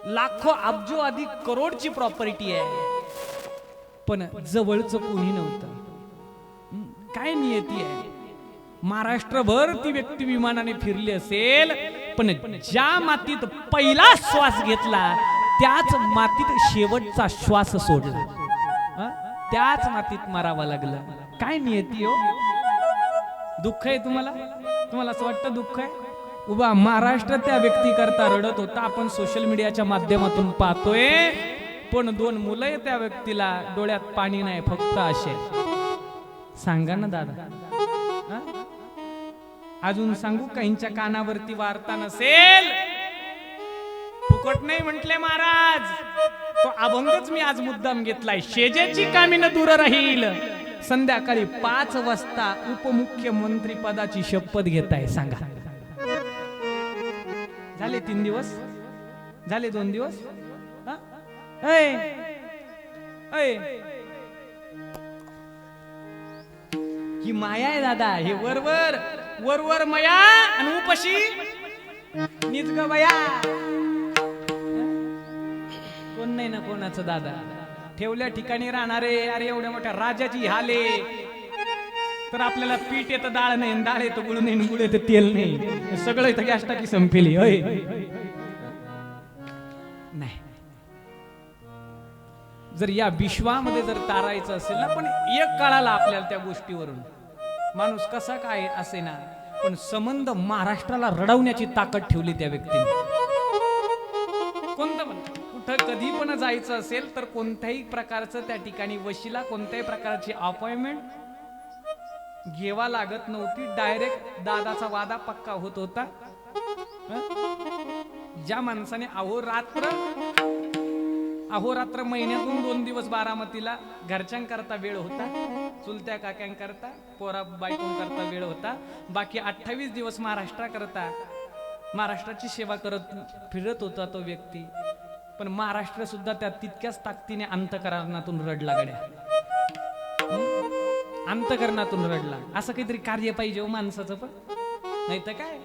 लाखो अब्जो अधिक करोडची प्रॉपर्टी आहे, पण जवळचं कोणी नव्हतं. काय नियती आहे. महाराष्ट्रभर ती व्यक्ती विमानाने फिरली असेल, पण ज्या मातीत पहिला श्वास घेतला त्याच मातीत शेवटचा श्वास सोडला. त्याच मातीत मारावा लागला. काय नियती हो. दुःख आहे तुम्हाला. तुम्हाला असं वाटतं दुःख आहे. उभा महाराष्ट्र त्या व्यक्ती करता रडत होता. आपण सोशल मीडियाच्या माध्यमातून पाहतोय, पण 2 मुलं आहे त्या व्यक्तीला, डोळ्यात पाणी नाही, फक्त असे. सांगा ना दादा. अजून सांगू, काहींच्या कानावरती वार्ता नसेल. फुकट नाही म्हटले महाराज. तो अभंगच मी आज मुद्दाम घेतलाय. शेजेची कामीन दूर राहील. संध्याकाळी 5 वाजता उपमुख्यमंत्री पदाची शपथ घेताय. सांगा, झाले 3 दिवस, झाले 2 दिवस. ही माया आहे दादा. हे वरवर वरवर मया आणि उपशी निज ग बया. कोण नाही ना कोणाचं दादा. ठेवल्या ठिकाणी राहणारे. अरे एवढ्या मोठ्या राजाची हाले, तर आपल्याला पीठ येतं डाळ नाही, डाळ येतं गुळ नाही, गुळ येतं तेल नाही, सगळं इथं गॅस टाकी संपेली. नाही, जर या विश्वामध्ये जर तारायचं असेल ना, पण एक कळाला आपल्याला त्या गोष्टीवरून, माणूस कसा काय असे ना, पण संबंध महाराष्ट्राला रडवण्याची ताकद ठेवली त्या व्यक्तीने. कोणतं पण कुठं कधी पण जायचं असेल तर कोणत्याही प्रकारचं त्या ठिकाणी वशिला, कोणत्याही प्रकारची अपॉइंटमेंट घेवा लागत नव्हती. डायरेक्ट दादाचा वादा पक्का होत होता. ज्या माणसाने अहोरात्र महिन्यातून 2 दिवस बारामतीला घरच्यांकरता वेळ होता, चुलत्या काक्यांकरता, पोरा बायकोंकरता वेळ होता, बाकी 28 दिवस महाराष्ट्राकरता, महाराष्ट्राची सेवा करत फिरत होता तो व्यक्ती. पण महाराष्ट्र सुद्धा त्या तितक्याच ताकदीने अंतःकरणातून रडला. गड्या अंतःकरणातून रडला. असं काहीतरी कार्य पाहिजे हो माणसाचं. पण नाही तर काय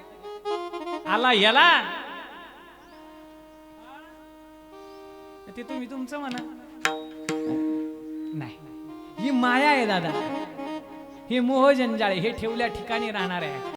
आला याला, ते तुम्ही तुमचं म्हणा. नाही, ही माया आहे दादा. हे मोह जंजाळे. हे ठेवल्या ठिकाणी राहणार आहे.